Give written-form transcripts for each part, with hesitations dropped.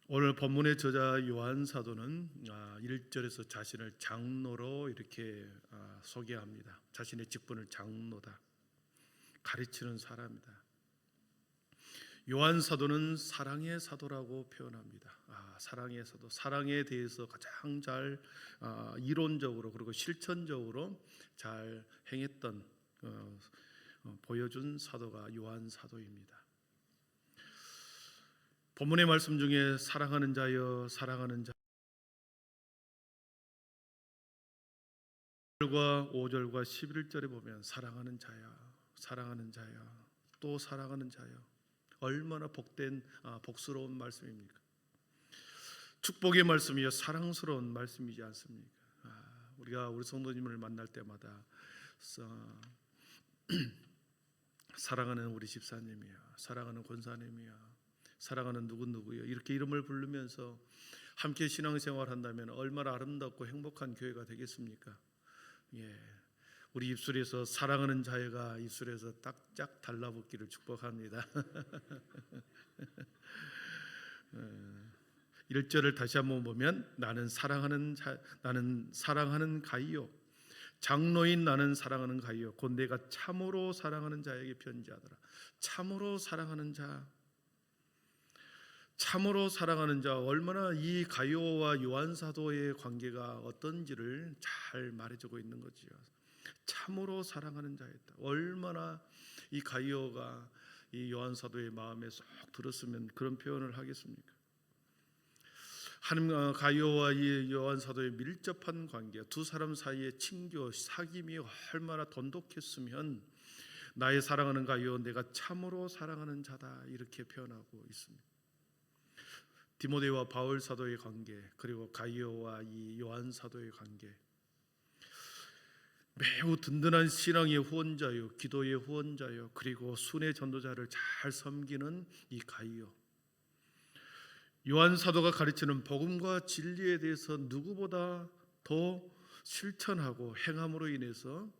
오늘 본문의 저자 요한 사도는 1절에서 자신을 장로로 이렇게 소개합니다. 자신의 직분을 장로다, 가르치는 사람이다. 요한 사도는 사랑의 사도라고 표현합니다. 사랑의 사도, 사랑에 대해서 가장 잘 이론적으로 그리고 실천적으로 잘 행했던 보여준 사도가 요한 사도입니다. 본문의 말씀 중에 사랑하는 자여 사랑하는 자 5절과 5절과 11절에 보면 사랑하는 자야 또 사랑하는 자야, 얼마나 복된 복스러운 말씀입니까? 축복의 말씀이요 사랑스러운 말씀이지 않습니까? 우리가 우리 성도님을 만날 때마다 사랑하는 우리 집사님이야, 사랑하는 권사님이야, 사랑하는 누구누구요 이렇게 이름을 부르면서 함께 신앙생활 한다면 얼마나 아름답고 행복한 교회가 되겠습니까? 우리 입술에서 사랑하는 자애가 입술에서 딱짝 달라붙기를 축복합니다. 1절을 다시 한번 보면 나는 사랑하는 가이요, 장로인 나는 사랑하는 가이요 곧 내가 참으로 사랑하는 자에게 편지하더라. 참으로 사랑하는 자, 참으로 사랑하는 자, 얼마나 이 가이오와 요한 사도의 관계가 어떤지를 잘 말해주고 있는 거지요. 참으로 사랑하는 자였다. 얼마나 이 가이오가 이 요한 사도의 마음에 쏙 들었으면 그런 표현을 하겠습니까? 가이오와 이 요한 사도의 밀접한 관계, 두 사람 사이의 친교, 사귐이 얼마나 돈독했으면 나의 사랑하는 가이오, 내가 참으로 사랑하는 자다 이렇게 표현하고 있습니다. 디모데와 바울 사도의 관계, 그리고 가이오와 이 요한 사도의 관계, 매우 든든한 신앙의 후원자요, 기도의 후원자요, 그리고 순회 전도자를 잘 섬기는 이 가이오. 요한 사도가 가르치는 복음과 진리에 대해서 누구보다 더 실천하고 행함으로 인해서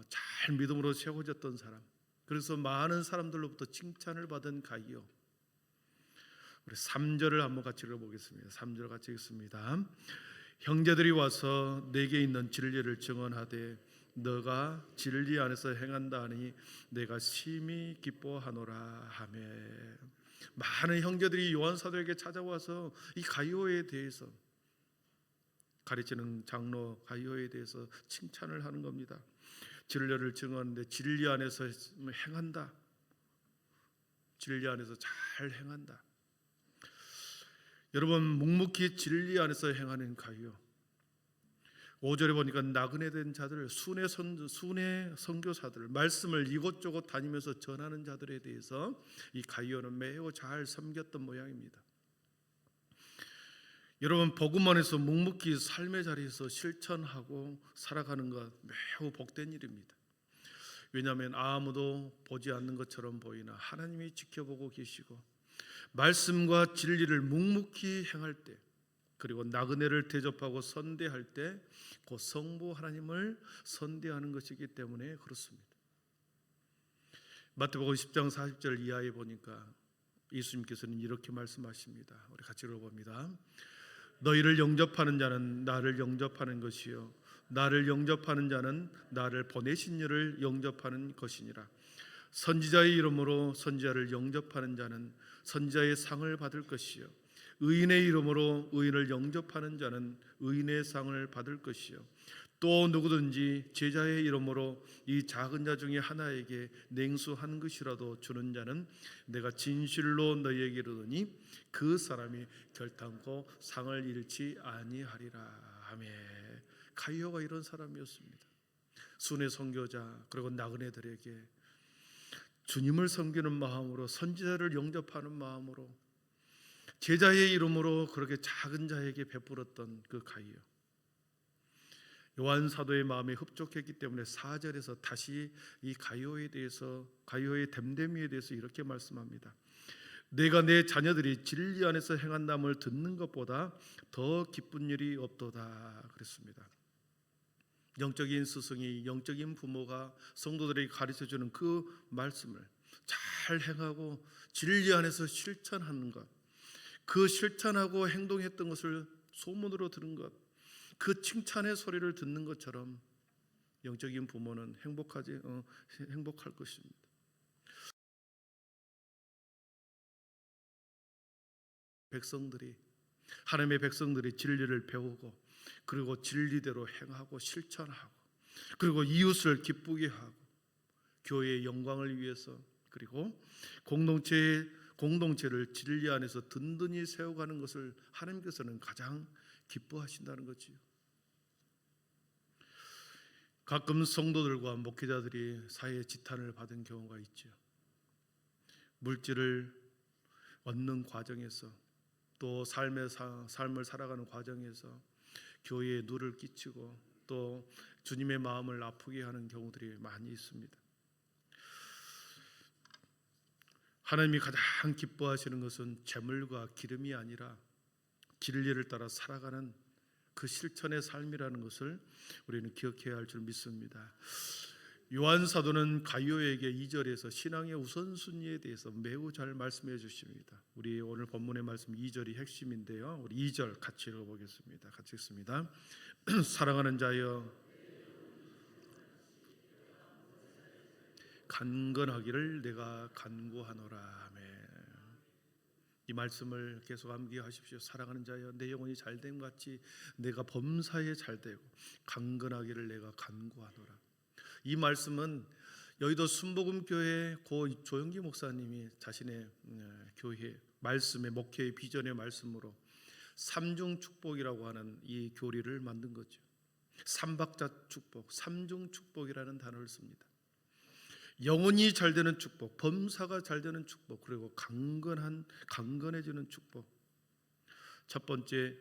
잘 믿음으로 세워졌던 사람, 그래서 많은 사람들로부터 칭찬을 받은 가이오. 우리 3절을 한번 같이 읽어보겠습니다. 3절 같이 읽습니다. 형제들이 와서 내게 있는 진리를 증언하되 너가 진리 안에서 행한다 하니 내가 심히 기뻐하노라 하며, 많은 형제들이 요한 사도에게 찾아와서 이 가이오에 대해서, 가르치는 장로 가이오에 대해서 칭찬을 하는 겁니다. 진리를 증언하는데 진리 안에서 행한다, 진리 안에서 잘 행한다. 여러분, 묵묵히 진리 안에서 행하는 가이오. 5절에 보니까 나그네 된 자들, 순회 선교사들, 말씀을 이곳저곳 다니면서 전하는 자들에 대해서 이 가이오는 매우 잘 섬겼던 모양입니다. 여러분, 복음 안에서 묵묵히 삶의 자리에서 실천하고 살아가는 것 매우 복된 일입니다. 왜냐하면 아무도 보지 않는 것처럼 보이나 하나님이 지켜보고 계시고, 말씀과 진리를 묵묵히 행할 때, 그리고 나그네를 대접하고 선대할 때 그 성부 하나님을 선대하는 것이기 때문에 그렇습니다. 마태복음 10장 40절 이하에 보니까 예수님께서는 이렇게 말씀하십니다. 우리 같이 읽어봅니다. 너희를 영접하는 자는 나를 영접하는 것이요 나를 영접하는 자는 나를 보내신 이를 영접하는 것이니라. 선지자의 이름으로 선지자를 영접하는 자는 선지자의 상을 받을 것이요 의인의 이름으로 의인을 영접하는 자는 의인의 상을 받을 것이요 또 누구든지 제자의 이름으로 이 작은 자 중에 하나에게 냉수 한 것이라도 주는 자는 내가 진실로 너희에게 이르노니 그 사람이 결탄코 상을 잃지 아니하리라 하며, 가이오가 이런 사람이었습니다. 순회 선교자, 그리고 나그네들에게 주님을 섬기는 마음으로, 선지자를 영접하는 마음으로, 제자의 이름으로 그렇게 작은 자에게 베풀었던 그 가이오. 요한 사도의 마음에 흡족했기 때문에 4절에서 다시 이 가이오에 대해서, 가이오의 됨됨이에 대해서 이렇게 말씀합니다. 내가 내 자녀들이 진리 안에서 행한담을 듣는 것보다 더 기쁜 일이 없도다 그랬습니다. 영적인 스승이, 영적인 부모가 성도들에게 가르쳐주는 그 말씀을 잘 행하고 진리 안에서 실천하는 것, 그 실천하고 행동했던 것을 소문으로 들은 것, 그 칭찬의 소리를 듣는 것처럼 영적인 부모는 행복할 것입니다. 하나님의 백성들이 진리를 배우고 그리고 진리대로 행하고 실천하고 그리고 이웃을 기쁘게 하고 교회의 영광을 위해서 그리고 공동체를 진리 안에서 든든히 세워가는 것을 하나님께서는 가장 기뻐하신다는 거지요. 가끔 성도들과 목회자들이 사회의 지탄을 받은 경우가 있죠. 물질을 얻는 과정에서 또 삶을 살아가는 과정에서 교회에 누를 끼치고 또 주님의 마음을 아프게 하는 경우들이 많이 있습니다. 하나님이 가장 기뻐하시는 것은 재물과 기름이 아니라 진리를 따라 살아가는 그 실천의 삶이라는 것을 우리는 기억해야 할 줄 믿습니다. 요한 사도는 가이오에게 2절에서 신앙의 우선순위에 대해서 매우 잘 말씀해 주십니다. 우리 오늘 본문의 말씀 2절이 핵심인데요. 우리 2절 같이 읽어보겠습니다. 같이 읽습니다. 사랑하는 자여 간건하기를 내가 간구하노라. 아멘. 이 말씀을 계속 암기하십시오. 사랑하는 자여 내 영혼이 잘됨 같이 내가 범사에 잘되고 강건하기를 내가 간구하노라. 이 말씀은 여의도 순복음교회 고 조영기 목사님이 자신의 교회 말씀의 목회의 비전의 말씀으로 삼중 축복이라고 하는 이 교리를 만든 거죠. 삼박자 축복, 삼중 축복이라는 단어를 씁니다. 영혼이 잘 되는 축복, 범사가 잘 되는 축복, 그리고 강건해지는 축복. 첫 번째,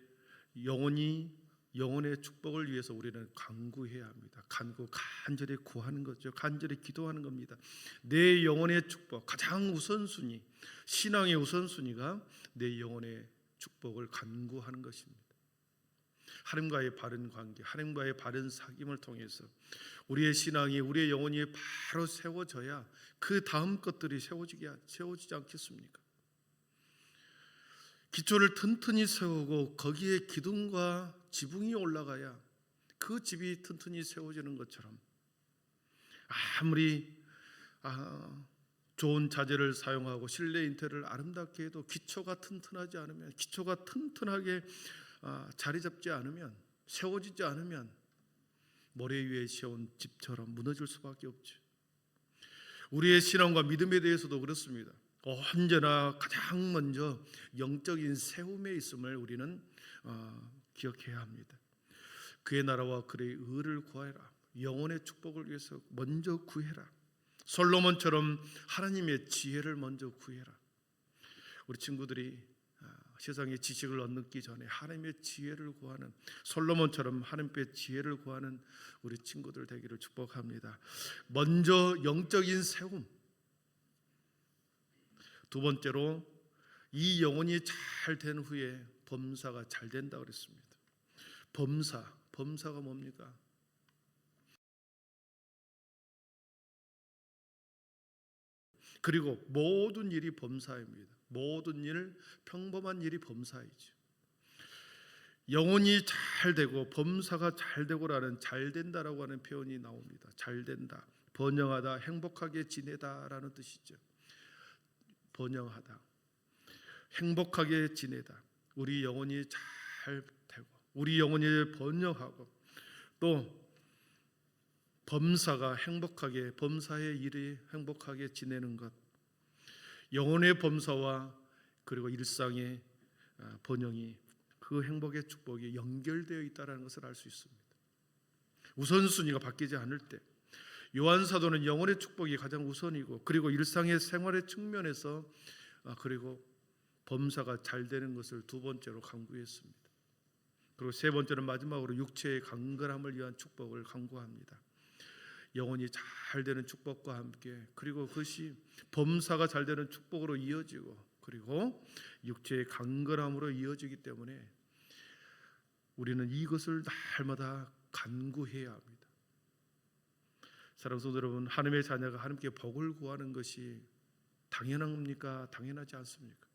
영혼의 축복을 위해서 우리는 간구해야 합니다. 간절히 구하는 거죠. 간절히 기도하는 겁니다. 내 영혼의 축복, 가장 우선순위, 신앙의 우선순위가 내 영혼의 축복을 간구하는 것입니다. 하나님과의 바른 관계, 하나님과의 바른 사귐을 통해서 우리의 신앙이, 우리의 영혼이 바로 세워져야 그 다음 것들이 세워지지 않겠습니까? 기초를 튼튼히 세우고 거기에 기둥과 지붕이 올라가야 그 집이 튼튼히 세워지는 것처럼 아무리 좋은 자재를 사용하고 실내 인테리어를 아름답게 해도 기초가 튼튼하지 않으면, 기초가 튼튼하게 자리 잡지 않으면, 세워지지 않으면 모래 위에 세운 집처럼 무너질 수밖에 없죠. 우리의 신앙과 믿음에 대해서도 그렇습니다. 언제나 가장 먼저 영적인 세움에 있음을 우리는 기억해야 합니다. 그의 나라와 그의 의를 구하라. 영혼의 축복을 위해서 먼저 구해라. 솔로몬처럼 하나님의 지혜를 먼저 구해라. 우리 친구들이 세상의 지식을 얻기 전에 하나님의 지혜를 구하는, 솔로몬처럼 하나님의 지혜를 구하는 우리 친구들 되기를 축복합니다. 먼저 영적인 세움. 두 번째로 이 영혼이 잘 된 후에 범사가 잘 된다고 그랬습니다. 범사가 뭡니까? 그리고 모든 일이 범사입니다. 모든 일, 평범한 일이 범사이죠. 영혼이 잘 되고 범사가 잘 되고라는 잘 된다라고 하는 표현이 나옵니다. 잘 된다, 번영하다, 행복하게 지내다라는 뜻이죠. 번영하다, 행복하게 지내다. 우리 영혼이 잘 되고 우리 영혼이 번영하고 또 범사가 행복하게, 범사의 일이 행복하게 지내는 것, 영혼의 범사와 그리고 일상의 번영이, 그 행복의 축복이 연결되어 있다는 것을 알 수 있습니다. 우선순위가 바뀌지 않을 때 요한 사도는 영혼의 축복이 가장 우선이고, 그리고 일상의 생활의 측면에서 그리고 범사가 잘 되는 것을 두 번째로 강구했습니다. 그리고 세 번째는 마지막으로 육체의 강건함을 위한 축복을 강구합니다. 영혼이 잘 되는 축복과 함께, 그리고 그것이 범사가 잘 되는 축복으로 이어지고, 그리고 육체의 강건함으로 이어지기 때문에 우리는 이것을 날마다 간구해야 합니다. 사랑하는 성도 여러분, 하나님의 자녀가 하나님께 복을 구하는 것이 당연한 겁니까? 당연하지 않습니까?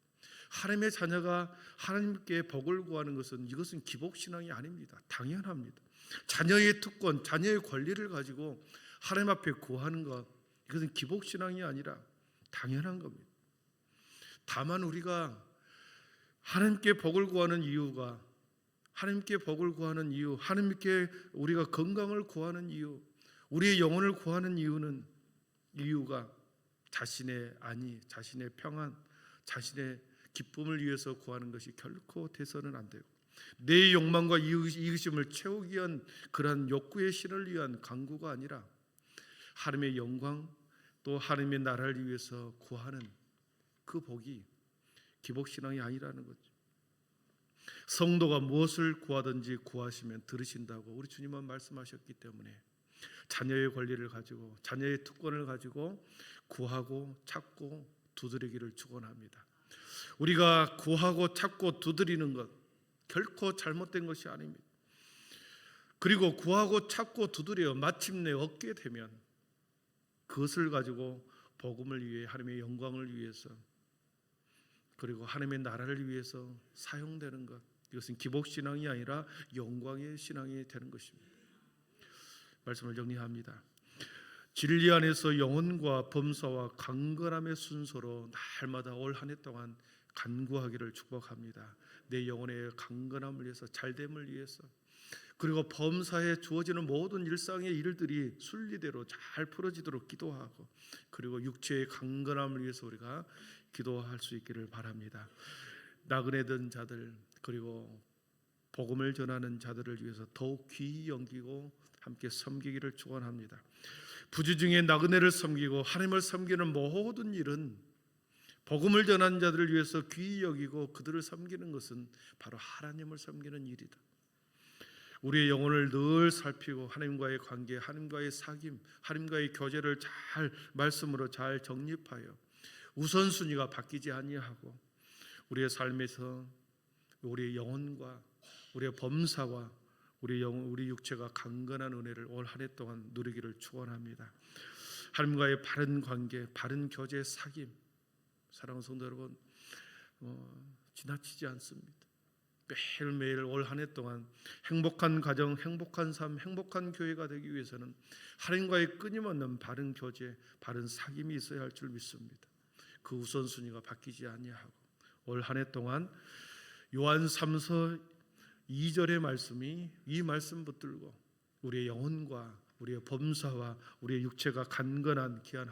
하나님의 자녀가 하나님께 복을 구하는 것은 이것은 기복신앙이 아닙니다. 당연합니다. 자녀의 특권, 자녀의 권리를 가지고 하나님 앞에 구하는 것, 이것은 기복신앙이 아니라 당연한 겁니다. 다만 우리가 하나님께 복을 구하는 이유가, 하나님께 복을 구하는 이유, 하나님께 우리가 건강을 구하는 이유, 우리의 영혼을 구하는 이유가 자신의 안위, 자신의 평안, 자신의 기쁨을 위해서 구하는 것이 결코 돼서는 안 되고, 내 욕망과 이기심을 채우기 위한 그러한 욕구의 신을 위한 간구가 아니라 하나님의 영광, 또 하나님의 나라를 위해서 구하는 그 복이 기복신앙이 아니라는 거죠. 성도가 무엇을 구하든지 구하시면 들으신다고 우리 주님은 말씀하셨기 때문에 자녀의 권리를 가지고, 자녀의 특권을 가지고 구하고 찾고 두드리기를 축원합니다. 우리가 구하고 찾고 두드리는 것 결코 잘못된 것이 아닙니다. 그리고 구하고 찾고 두드려 마침내 얻게 되면 그것을 가지고 복음을 위해, 하나님의 영광을 위해서, 그리고 하나님의 나라를 위해서 사용되는 것, 이것은 기복신앙이 아니라 영광의 신앙이 되는 것입니다. 말씀을 정리합니다. 진리 안에서 영혼과 범사와 강건함의 순서로 날마다 올 한 해 동안 간구하기를 축복합니다. 내 영혼의 강건함을 위해서, 잘됨을 위해서, 그리고 범사에 주어지는 모든 일상의 일들이 순리대로 잘 풀어지도록 기도하고, 그리고 육체의 강건함을 위해서 우리가 기도할 수 있기를 바랍니다. 나그네 든 자들, 그리고 복음을 전하는 자들을 위해서 더욱 귀히 여기고 함께 섬기기를 축원합니다. 부주 중에 나그네를 섬기고 하나님을 섬기는 모든 일은 복음을 전하는 자들을 위해서 귀히 여기고 그들을 섬기는 것은 바로 하나님을 섬기는 일이다. 우리의 영혼을 늘 살피고 하나님과의 관계, 하나님과의 사귐, 하나님과의 교제를 잘 말씀으로 잘 정립하여 우선순위가 바뀌지 아니하고 우리의 삶에서 우리의 영혼과 우리의 범사와 우리 육체가 강건한 은혜를 올 한 해 동안 누리기를 축원합니다. 하나님과의 바른 관계, 바른 교제, 사귐, 사랑하는 성도 여러분, 지나치지 않습니다. 매일매일 올 한 해 동안 행복한 가정, 행복한 삶, 행복한 교회가 되기 위해서는 하나님과의 끊임없는 바른 교제, 바른 사귐이 있어야 할 줄 믿습니다. 그 우선순위가 바뀌지 아니하고 올 한 해 동안 요한 3서 2절의 말씀이, 이 말씀 붙들고 우리의 영혼과 우리의 범사와 우리의 육체가 간건한 귀한